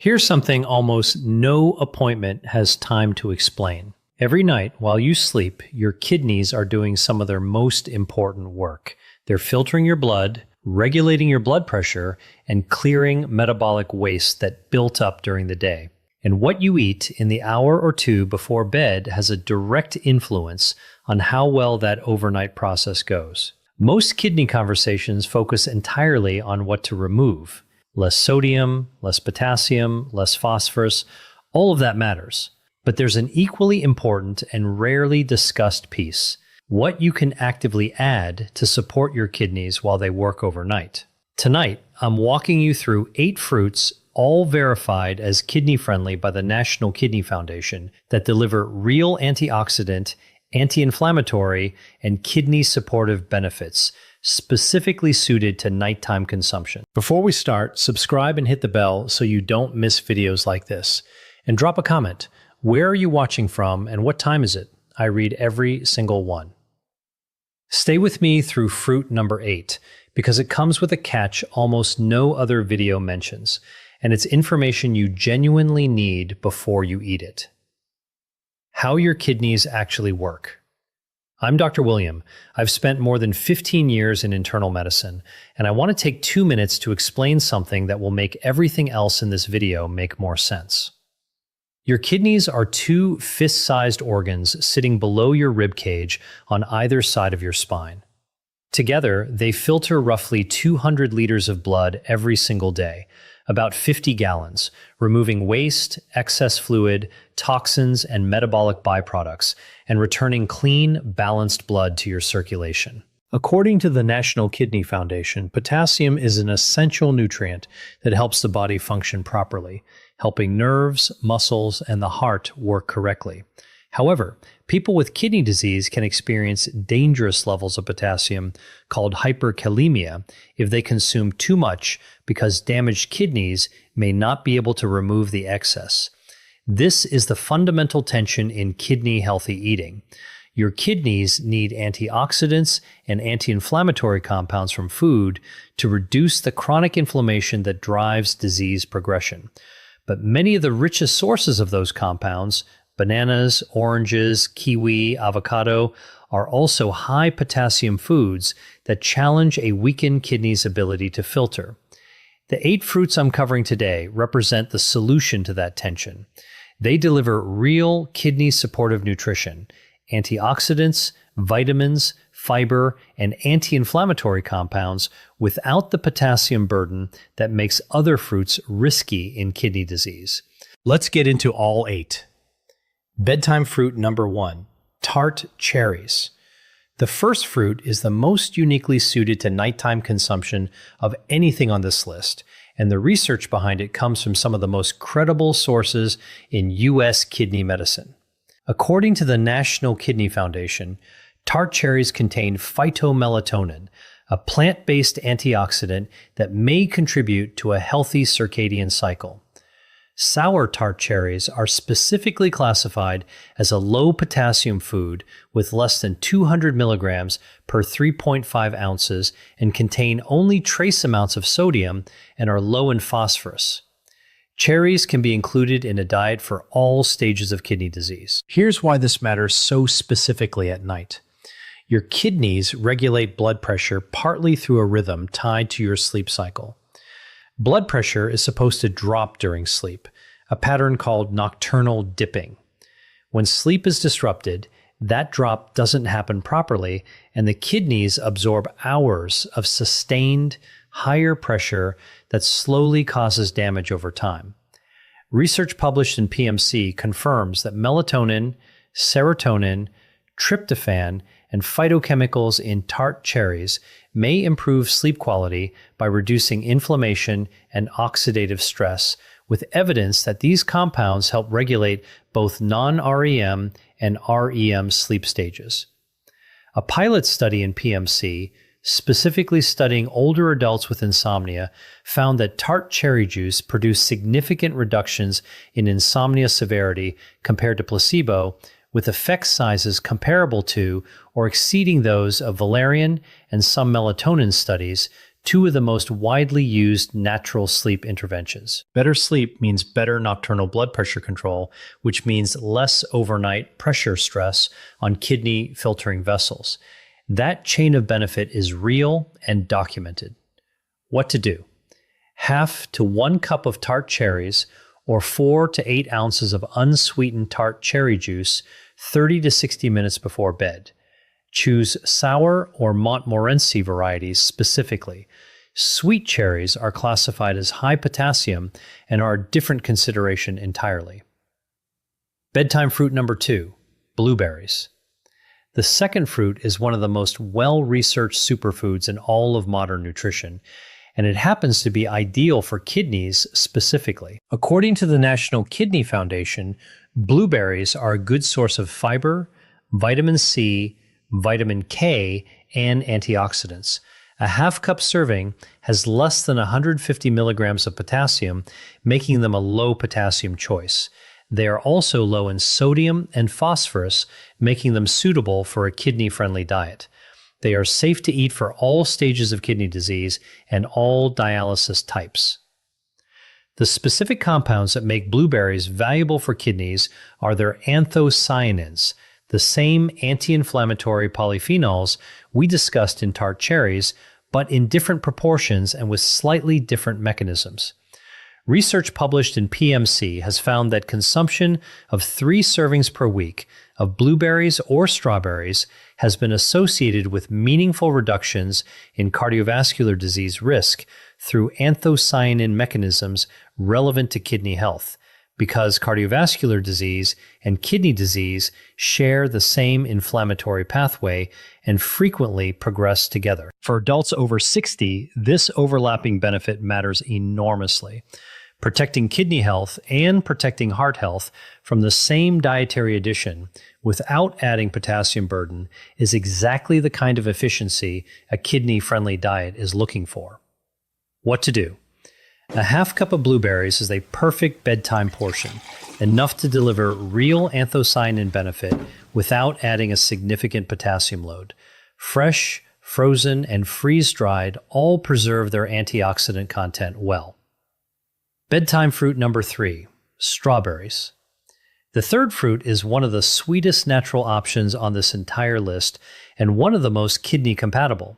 Here's something almost no appointment has time to explain. Every night while you sleep, your kidneys are doing some of their most important work. They're filtering your blood, regulating your blood pressure, and clearing metabolic waste that built up during the day. And what you eat in the hour or two before bed has a direct influence on how well that overnight process goes. Most kidney conversations focus entirely on what to remove. Less sodium, less potassium, less phosphorus, all of that matters. But there's an equally important and rarely discussed piece: what you can actively add to support your kidneys while they work overnight. Tonight, I'm walking you through 8 fruits, all verified as kidney-friendly by the National Kidney Foundation, that deliver real antioxidant, anti-inflammatory, and kidney-supportive benefits, specifically suited to nighttime consumption. Before we start, subscribe and hit the bell so you don't miss videos like this. And drop a comment. Where are you watching from and what time is it? I read every single one. Stay with me through fruit number 8, because it comes with a catch almost no other video mentions, and it's information you genuinely need before you eat it. How your kidneys actually work. I'm Dr. William. I've spent more than 15 years in internal medicine, and I want to take 2 minutes to explain something that will make everything else in this video make more sense. Your kidneys are 2 fist-sized organs sitting below your rib cage on either side of your spine. Together, they filter roughly 200 liters of blood every single day, about 50 gallons, removing waste, excess fluid, toxins, and metabolic byproducts, and returning clean, balanced blood to your circulation. According to the National Kidney Foundation, potassium is an essential nutrient that helps the body function properly, helping nerves, muscles, and the heart work correctly. However, people with kidney disease can experience dangerous levels of potassium called hyperkalemia if they consume too much, because damaged kidneys may not be able to remove the excess. This is the fundamental tension in kidney-healthy eating. Your kidneys need antioxidants and anti-inflammatory compounds from food to reduce the chronic inflammation that drives disease progression. But many of the richest sources of those compounds, bananas, oranges, kiwi, avocado, are also high potassium foods that challenge a weakened kidney's ability to filter. The 8 fruits I'm covering today represent the solution to that tension. They deliver real kidney-supportive nutrition, antioxidants, vitamins, fiber, and anti-inflammatory compounds without the potassium burden that makes other fruits risky in kidney disease. Let's get into all 8. Bedtime fruit number 1, tart cherries. The first fruit is the most uniquely suited to nighttime consumption of anything on this list, and the research behind it comes from some of the most credible sources in U.S. kidney medicine. According to the National Kidney Foundation, tart cherries contain phytomelatonin, a plant-based antioxidant that may contribute to a healthy circadian cycle. Sour tart cherries are specifically classified as a low-potassium food with less than 200 milligrams per 3.5 ounces and contain only trace amounts of sodium and are low in phosphorus. Cherries can be included in a diet for all stages of kidney disease. Here's why this matters so specifically at night. Your kidneys regulate blood pressure partly through a rhythm tied to your sleep cycle. Blood pressure is supposed to drop during sleep, a pattern called nocturnal dipping. When sleep is disrupted, that drop doesn't happen properly, and the kidneys absorb hours of sustained, higher pressure that slowly causes damage over time. Research published in PMC confirms that melatonin, serotonin, tryptophan, and phytochemicals in tart cherries may improve sleep quality by reducing inflammation and oxidative stress, with evidence that these compounds help regulate both non-REM and REM sleep stages. A pilot study in PMC, specifically studying older adults with insomnia, found that tart cherry juice produced significant reductions in insomnia severity compared to placebo, with effect sizes comparable to or exceeding those of valerian and some melatonin studies, two of the most widely used natural sleep interventions. Better sleep means better nocturnal blood pressure control, which means less overnight pressure stress on kidney filtering vessels. That chain of benefit is real and documented. What to do? Half to 1 cup of tart cherries or 4 to 8 ounces of unsweetened tart cherry juice 30 to 60 minutes before bed. Choose sour or Montmorency varieties specifically. Sweet cherries are classified as high potassium and are a different consideration entirely. Bedtime fruit number 2, blueberries. The second fruit is one of the most well-researched superfoods in all of modern nutrition, and it happens to be ideal for kidneys specifically. According to the National Kidney Foundation, blueberries are a good source of fiber, vitamin C, vitamin K, and antioxidants. A half-cup serving has less than 150 milligrams of potassium, making them a low potassium choice. They are also low in sodium and phosphorus, making them suitable for a kidney-friendly diet. They are safe to eat for all stages of kidney disease and all dialysis types. The specific compounds that make blueberries valuable for kidneys are their anthocyanins, the same anti-inflammatory polyphenols we discussed in tart cherries, but in different proportions and with slightly different mechanisms. Research published in PMC has found that consumption of 3 servings per week of blueberries or strawberries has been associated with meaningful reductions in cardiovascular disease risk through anthocyanin mechanisms relevant to kidney health, because cardiovascular disease and kidney disease share the same inflammatory pathway and frequently progress together. For adults over 60, this overlapping benefit matters enormously. Protecting kidney health and protecting heart health from the same dietary addition without adding potassium burden is exactly the kind of efficiency a kidney-friendly diet is looking for. What to do? A half cup of blueberries is a perfect bedtime portion, enough to deliver real anthocyanin benefit without adding a significant potassium load. Fresh, frozen, and freeze-dried all preserve their antioxidant content well. Bedtime fruit number 3, strawberries. The third fruit is one of the sweetest natural options on this entire list and one of the most kidney compatible.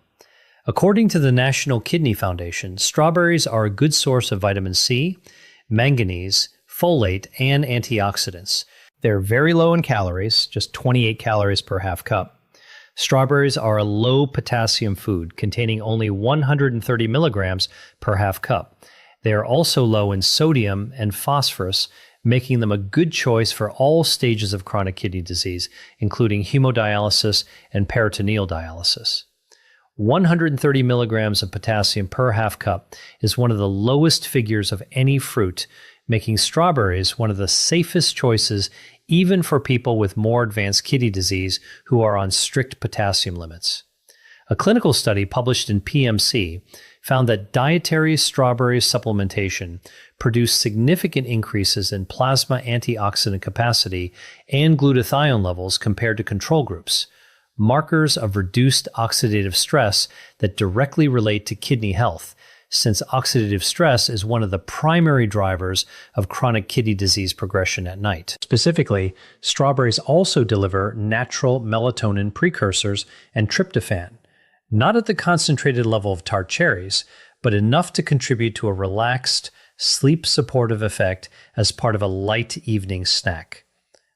According to the National Kidney Foundation, strawberries are a good source of vitamin C, manganese, folate, and antioxidants. They're very low in calories, just 28 calories per half cup. Strawberries are a low potassium food containing only 130 milligrams per half cup. They are also low in sodium and phosphorus, making them a good choice for all stages of chronic kidney disease, including hemodialysis and peritoneal dialysis. 130 milligrams of potassium per half cup is one of the lowest figures of any fruit, making strawberries one of the safest choices even for people with more advanced kidney disease who are on strict potassium limits. A clinical study published in PMC found that dietary strawberry supplementation produced significant increases in plasma antioxidant capacity and glutathione levels compared to control groups, markers of reduced oxidative stress that directly relate to kidney health, since oxidative stress is one of the primary drivers of chronic kidney disease progression at night. Specifically, strawberries also deliver natural melatonin precursors and tryptophan, not at the concentrated level of tart cherries, but enough to contribute to a relaxed, sleep-supportive effect as part of a light evening snack.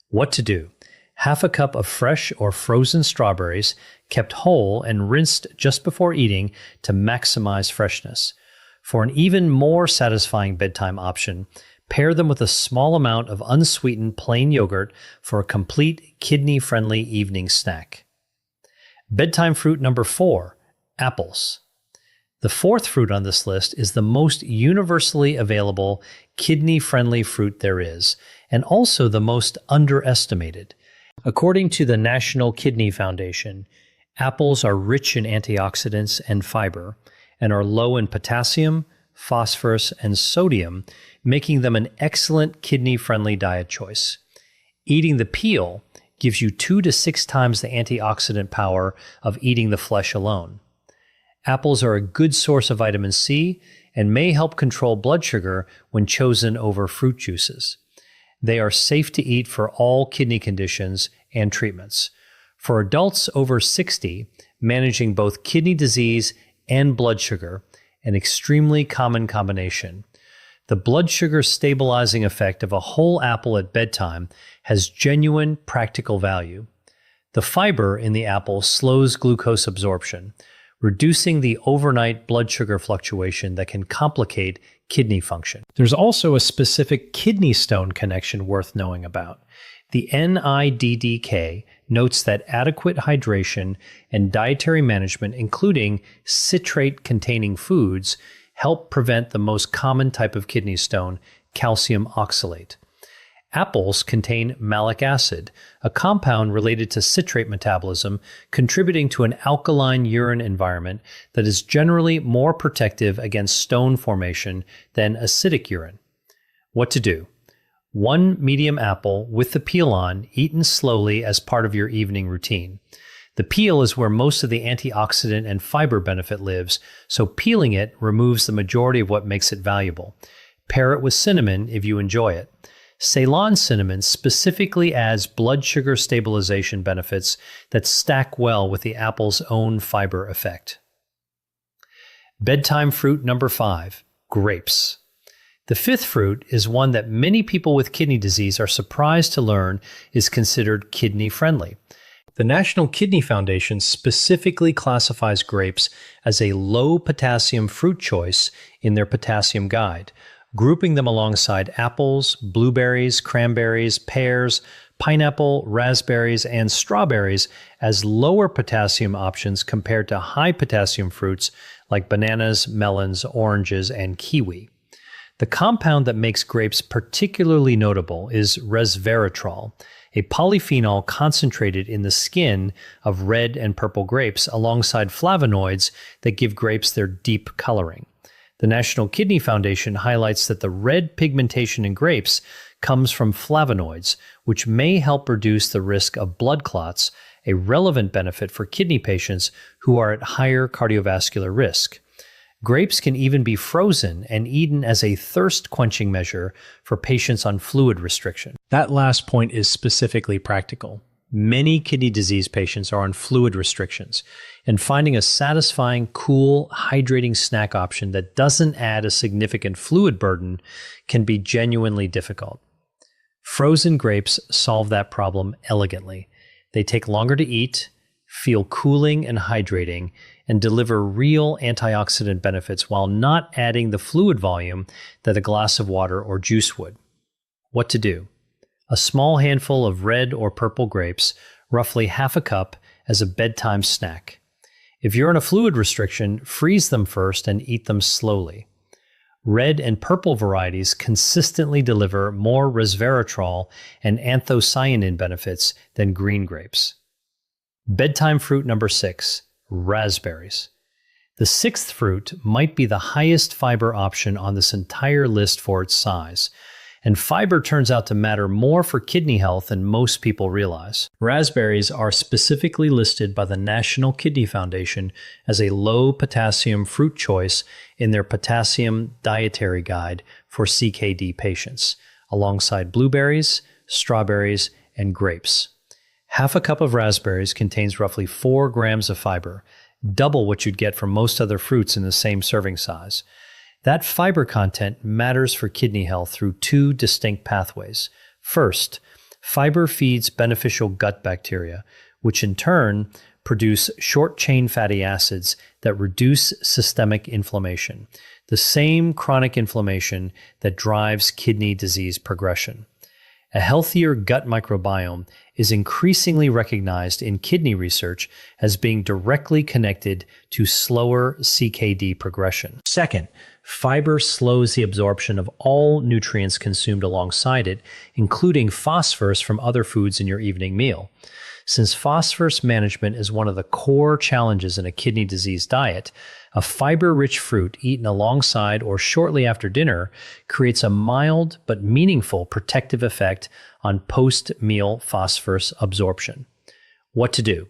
What to do? Half a cup of fresh or frozen strawberries, kept whole and rinsed just before eating to maximize freshness. For an even more satisfying bedtime option, pair them with a small amount of unsweetened plain yogurt for a complete kidney-friendly evening snack. Bedtime fruit number 4, apples. The fourth fruit on this list is the most universally available kidney-friendly fruit there is, and also the most underestimated. According to the National Kidney Foundation, apples are rich in antioxidants and fiber, and are low in potassium, phosphorus, and sodium, making them an excellent kidney-friendly diet choice. Eating the peel gives you 2 to 6 times the antioxidant power of eating the flesh alone. Apples are a good source of vitamin C and may help control blood sugar when chosen over fruit juices. They are safe to eat for all kidney conditions and treatments. For adults over 60, managing both kidney disease and blood sugar, an extremely common combination. The blood sugar stabilizing effect of a whole apple at bedtime has genuine practical value. The fiber in the apple slows glucose absorption, reducing the overnight blood sugar fluctuation that can complicate kidney function. There's also a specific kidney stone connection worth knowing about. The NIDDK notes that adequate hydration and dietary management, including citrate-containing foods, help prevent the most common type of kidney stone, calcium oxalate. Apples contain malic acid, a compound related to citrate metabolism, contributing to an alkaline urine environment that is generally more protective against stone formation than acidic urine. What to do? 1 medium apple with the peel on, eaten slowly as part of your evening routine. The peel is where most of the antioxidant and fiber benefit lives, so peeling it removes the majority of what makes it valuable. Pair it with cinnamon if you enjoy it. Ceylon cinnamon specifically adds blood sugar stabilization benefits that stack well with the apple's own fiber effect. Bedtime fruit number 5, grapes. The 5th fruit is one that many people with kidney disease are surprised to learn is considered kidney-friendly. The National Kidney Foundation specifically classifies grapes as a low-potassium fruit choice in their potassium guide, grouping them alongside apples, blueberries, cranberries, pears, pineapple, raspberries, and strawberries as lower potassium options compared to high potassium fruits like bananas, melons, oranges, and kiwi. The compound that makes grapes particularly notable is resveratrol, a polyphenol concentrated in the skin of red and purple grapes alongside flavonoids that give grapes their deep coloring. The National Kidney Foundation highlights that the red pigmentation in grapes comes from flavonoids, which may help reduce the risk of blood clots, a relevant benefit for kidney patients who are at higher cardiovascular risk. Grapes can even be frozen and eaten as a thirst-quenching measure for patients on fluid restriction. That last point is specifically practical. Many kidney disease patients are on fluid restrictions, and finding a satisfying, cool, hydrating snack option that doesn't add a significant fluid burden can be genuinely difficult. Frozen grapes solve that problem elegantly. They take longer to eat, feel cooling and hydrating, and deliver real antioxidant benefits while not adding the fluid volume that a glass of water or juice would. What to do? A small handful of red or purple grapes, roughly half a cup, as a bedtime snack. If you're on a fluid restriction, freeze them first and eat them slowly. Red and purple varieties consistently deliver more resveratrol and anthocyanin benefits than green grapes. Bedtime fruit number 6, raspberries. The 6th fruit might be the highest fiber option on this entire list for its size, and fiber turns out to matter more for kidney health than most people realize. Raspberries are specifically listed by the National Kidney Foundation as a low-potassium fruit choice in their potassium dietary guide for CKD patients, alongside blueberries, strawberries, and grapes. Half a cup of raspberries contains roughly 4 grams of fiber, double what you'd get from most other fruits in the same serving size. That fiber content matters for kidney health through 2 distinct pathways. First, fiber feeds beneficial gut bacteria, which in turn produce short-chain fatty acids that reduce systemic inflammation, the same chronic inflammation that drives kidney disease progression. A healthier gut microbiome is increasingly recognized in kidney research as being directly connected to slower CKD progression. Second, fiber slows the absorption of all nutrients consumed alongside it, including phosphorus from other foods in your evening meal. Since phosphorus management is one of the core challenges in a kidney disease diet, a fiber-rich fruit eaten alongside or shortly after dinner creates a mild but meaningful protective effect on post-meal phosphorus absorption. What to do?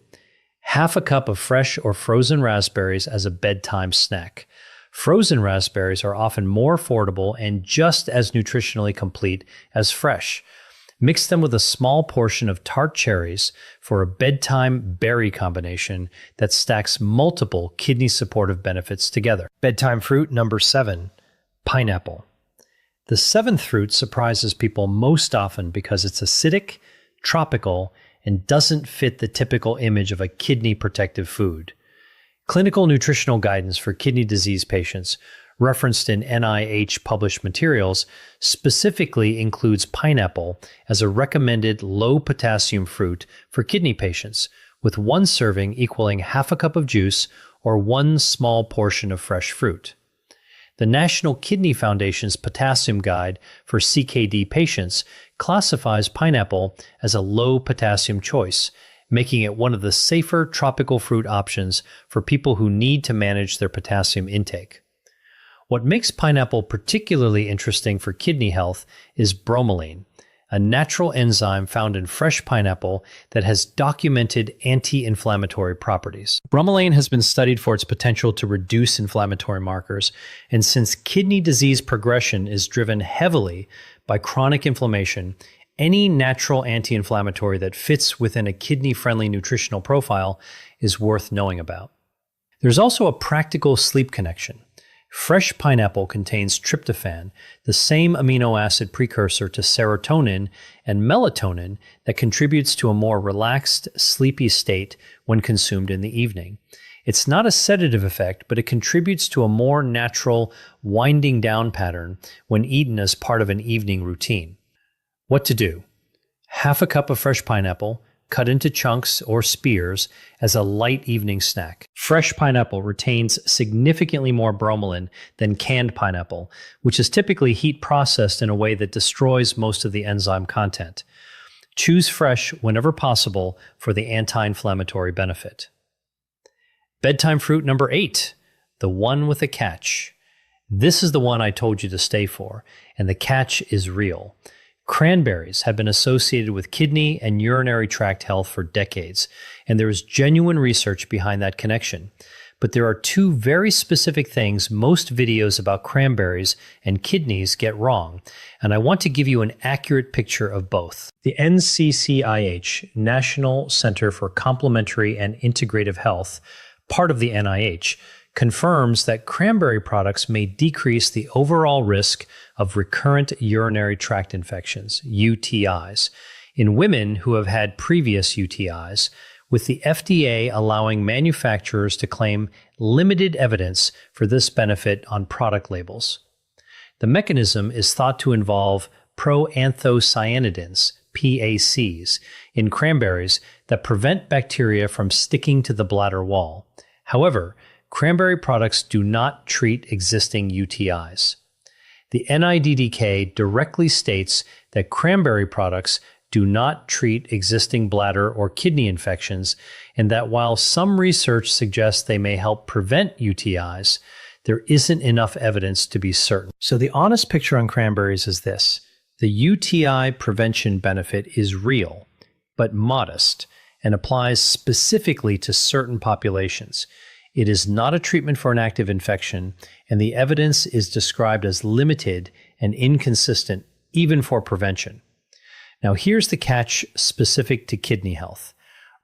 Half a cup of fresh or frozen raspberries as a bedtime snack. Frozen raspberries are often more affordable and just as nutritionally complete as fresh. Mix them with a small portion of tart cherries for a bedtime berry combination that stacks multiple kidney supportive benefits together. Bedtime fruit number 7, pineapple. The 7th fruit surprises people most often because it's acidic, tropical, and doesn't fit the typical image of a kidney protective food. Clinical nutritional guidance for kidney disease patients, referenced in NIH published materials, specifically includes pineapple as a recommended low potassium fruit for kidney patients, with one serving equaling half a cup of juice or one small portion of fresh fruit. The National Kidney Foundation's Potassium Guide for CKD patients classifies pineapple as a low potassium choice, making it one of the safer tropical fruit options for people who need to manage their potassium intake. What makes pineapple particularly interesting for kidney health is bromelain, a natural enzyme found in fresh pineapple that has documented anti-inflammatory properties. Bromelain has been studied for its potential to reduce inflammatory markers, and since kidney disease progression is driven heavily by chronic inflammation, any natural anti-inflammatory that fits within a kidney-friendly nutritional profile is worth knowing about. There's also a practical sleep connection. Fresh pineapple contains tryptophan, the same amino acid precursor to serotonin and melatonin that contributes to a more relaxed, sleepy state when consumed in the evening. It's not a sedative effect, but it contributes to a more natural winding down pattern when eaten as part of an evening routine. What to do? Half a cup of fresh pineapple, cut into chunks or spears as a light evening snack. Fresh pineapple retains significantly more bromelain than canned pineapple, which is typically heat processed in a way that destroys most of the enzyme content. Choose fresh whenever possible for the anti-inflammatory benefit. Bedtime fruit number 8, the one with a catch. This is the one I told you to stay for, and the catch is real. Cranberries have been associated with kidney and urinary tract health for decades, and there is genuine research behind that connection. But there are two very specific things most videos about cranberries and kidneys get wrong, and I want to give you an accurate picture of both. The NCCIH, National Center for Complementary and Integrative Health, part of the NIH, confirms that cranberry products may decrease the overall risk of recurrent urinary tract infections, UTIs, in women who have had previous UTIs, with the FDA allowing manufacturers to claim limited evidence for this benefit on product labels. The mechanism is thought to involve proanthocyanidins, PACs, in cranberries that prevent bacteria from sticking to the bladder wall. However, cranberry products do not treat existing UTIs. The NIDDK directly states that cranberry products do not treat existing bladder or kidney infections, and that while some research suggests they may help prevent UTIs, there isn't enough evidence to be certain. So the honest picture on cranberries is this: the UTI prevention benefit is real, but modest, and applies specifically to certain populations. It is not a treatment for an active infection, and the evidence is described as limited and inconsistent, even for prevention. Now, here's the catch specific to kidney health.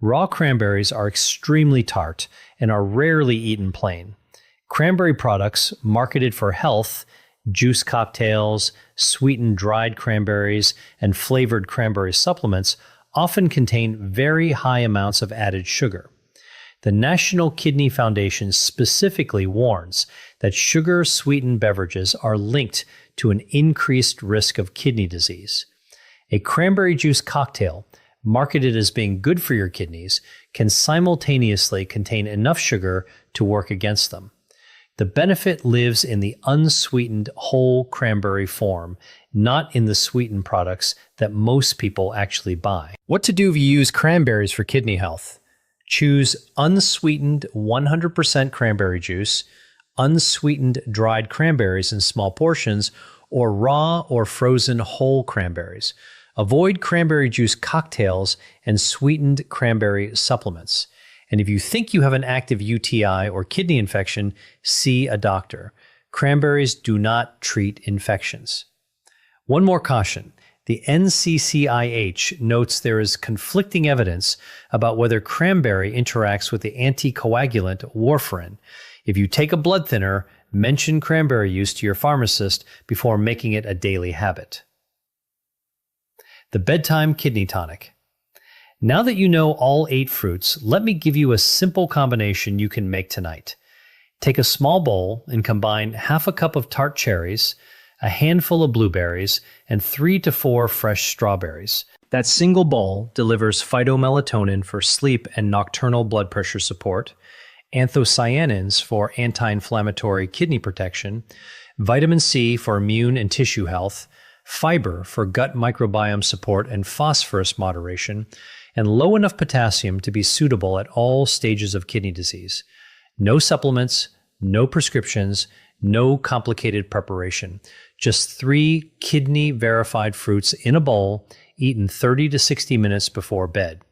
Raw cranberries are extremely tart and are rarely eaten plain. Cranberry products marketed for health, juice cocktails, sweetened dried cranberries, and flavored cranberry supplements often contain very high amounts of added sugar. The National Kidney Foundation specifically warns that sugar-sweetened beverages are linked to an increased risk of kidney disease. A cranberry juice cocktail, marketed as being good for your kidneys, can simultaneously contain enough sugar to work against them. The benefit lives in the unsweetened whole cranberry form, not in the sweetened products that most people actually buy. What to do if you use cranberries for kidney health? Choose unsweetened 100% cranberry juice, unsweetened dried cranberries in small portions, or raw or frozen whole cranberries. Avoid cranberry juice cocktails and sweetened cranberry supplements. And if you think you have an active UTI or kidney infection, see a doctor. Cranberries do not treat infections. One more caution. The NCCIH notes there is conflicting evidence about whether cranberry interacts with the anticoagulant warfarin. If you take a blood thinner, mention cranberry use to your pharmacist before making it a daily habit. The bedtime kidney tonic. Now that you know all 8 fruits, let me give you a simple combination you can make tonight. Take a small bowl and combine half a cup of tart cherries, a handful of blueberries, and 3 to 4 fresh strawberries. That single bowl delivers phytomelatonin for sleep and nocturnal blood pressure support, anthocyanins for anti-inflammatory kidney protection, vitamin C for immune and tissue health, fiber for gut microbiome support and phosphorus moderation, and low enough potassium to be suitable at all stages of kidney disease. No supplements, no prescriptions, no complicated preparation. Just 3 kidney-verified fruits in a bowl, eaten 30 to 60 minutes before bed.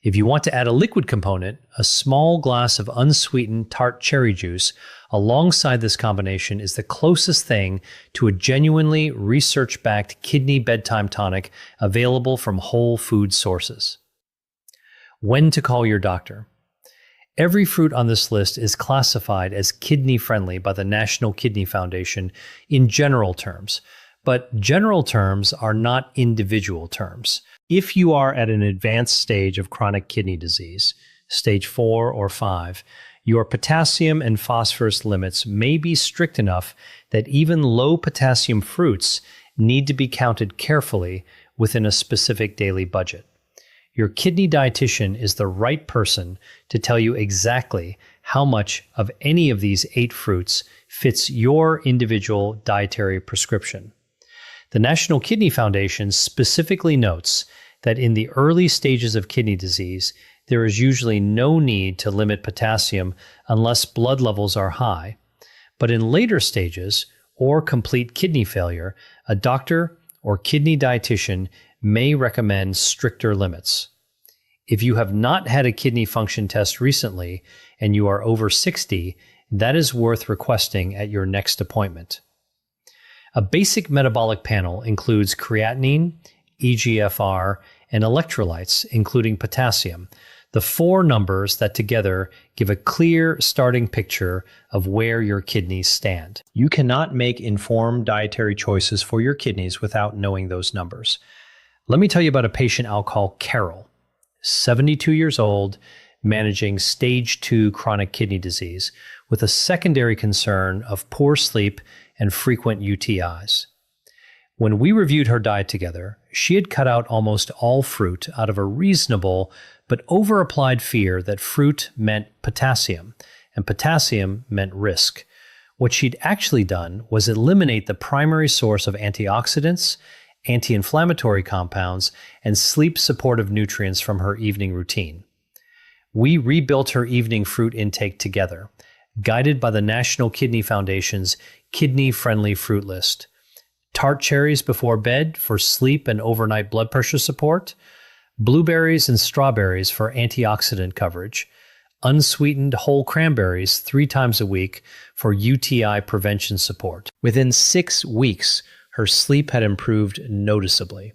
If you want to add a liquid component, a small glass of unsweetened tart cherry juice alongside this combination is the closest thing to a genuinely research-backed kidney bedtime tonic available from whole food sources. When to call your doctor. Every fruit on this list is classified as kidney-friendly by the National Kidney Foundation in general terms, but general terms are not individual terms. If you are at an advanced stage of chronic kidney disease, stage 4 or 5, your potassium and phosphorus limits may be strict enough that even low potassium fruits need to be counted carefully within a specific daily budget. Your kidney dietitian is the right person to tell you exactly how much of any of these 8 fruits fits your individual dietary prescription. The National Kidney Foundation specifically notes that in the early stages of kidney disease, there is usually no need to limit potassium unless blood levels are high. But in later stages, or complete kidney failure, a doctor or kidney dietitian may recommend stricter limits. If you have not had a kidney function test recently and you are over 60, that is worth requesting at your next appointment. A basic metabolic panel includes creatinine, eGFR, and electrolytes, including potassium, the 4 numbers that together give a clear starting picture of where your kidneys stand. You cannot make informed dietary choices for your kidneys without knowing those numbers. Let me tell you about a patient I'll call Carol, 72 years old, managing stage 2 chronic kidney disease with a secondary concern of poor sleep and frequent UTIs. When we reviewed her diet together, she had cut out almost all fruit out of a reasonable but over-applied fear that fruit meant potassium, and potassium meant risk. What she'd actually done was eliminate the primary source of antioxidants, anti-inflammatory compounds, and sleep-supportive nutrients from her evening routine. We rebuilt her evening fruit intake together, guided by the National Kidney Foundation's kidney-friendly fruit list. Tart cherries before bed for sleep and overnight blood pressure support, blueberries and strawberries for antioxidant coverage, unsweetened whole cranberries 3 times a week for UTI prevention support. Within 6 weeks, her sleep had improved noticeably.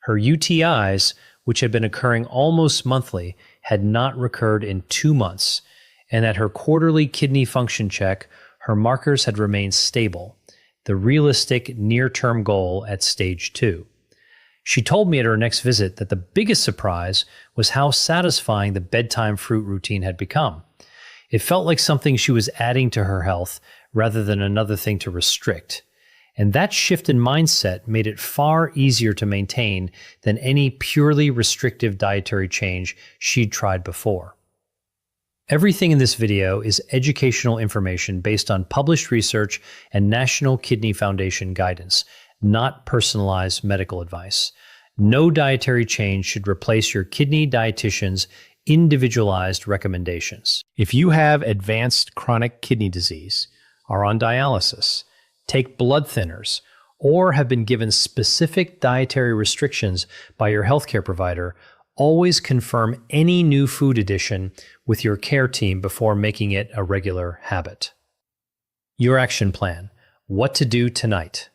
Her UTIs, which had been occurring almost monthly, had not recurred in 2 months, and at her quarterly kidney function check, her markers had remained stable, the realistic near-term goal at stage 2. She told me at her next visit that the biggest surprise was how satisfying the bedtime fruit routine had become. It felt like something she was adding to her health rather than another thing to restrict. And that shift in mindset made it far easier to maintain than any purely restrictive dietary change she'd tried before. Everything in this video is educational information based on published research and National Kidney Foundation guidance, not personalized medical advice. No dietary change should replace your kidney dietitian's individualized recommendations. If you have advanced chronic kidney disease, are on dialysis, take blood thinners, or have been given specific dietary restrictions by your healthcare provider, Always confirm any new food addition with your care team before making it a regular habit. Your action plan. What to do tonight.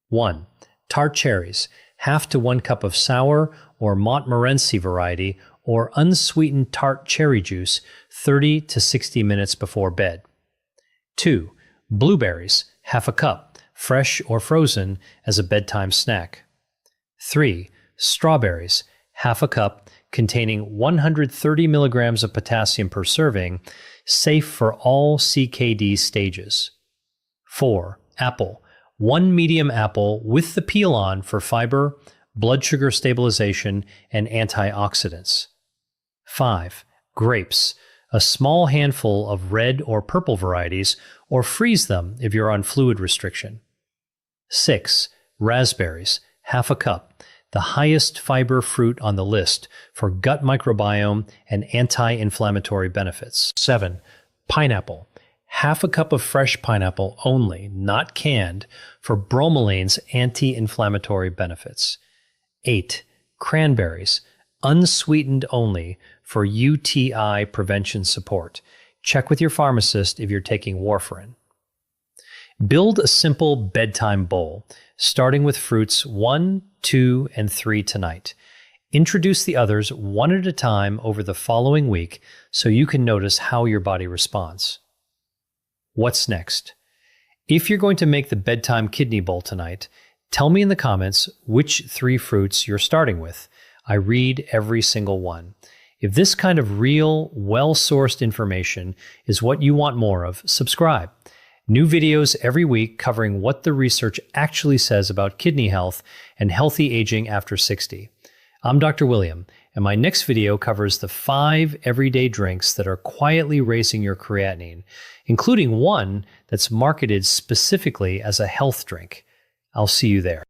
1. Tart cherries, half to 1 cup of sour or Montmorency variety or unsweetened tart cherry juice 30 to 60 minutes before bed. 2. Blueberries, half a cup, fresh or frozen, as a bedtime snack. 3. Strawberries, half a cup, containing 130 milligrams of potassium per serving, safe for all CKD stages. 4. Apple, 1 medium apple with the peel on for fiber, blood sugar stabilization, and antioxidants. 5. Grapes, a small handful of red or purple varieties, or freeze them if you're on fluid restriction. 6. Raspberries, half a cup, the highest fiber fruit on the list for gut microbiome and anti-inflammatory benefits. 7. Pineapple, half a cup of fresh pineapple only, not canned, for bromelain's anti-inflammatory benefits. 8. Cranberries, unsweetened only, for UTI prevention support. Check with your pharmacist if you're taking warfarin. Build a simple bedtime bowl, starting with fruits 1, 2, and 3 tonight. Introduce the others one at a time over the following week so you can notice how your body responds. What's next? If you're going to make the bedtime kidney bowl tonight, tell me in the comments which 3 fruits you're starting with. I read every single one. If this kind of real, well-sourced information is what you want more of, subscribe. New videos every week covering what the research actually says about kidney health and healthy aging after 60. I'm Dr. William, and my next video covers the 5 everyday drinks that are quietly raising your creatinine, including one that's marketed specifically as a health drink. I'll see you there.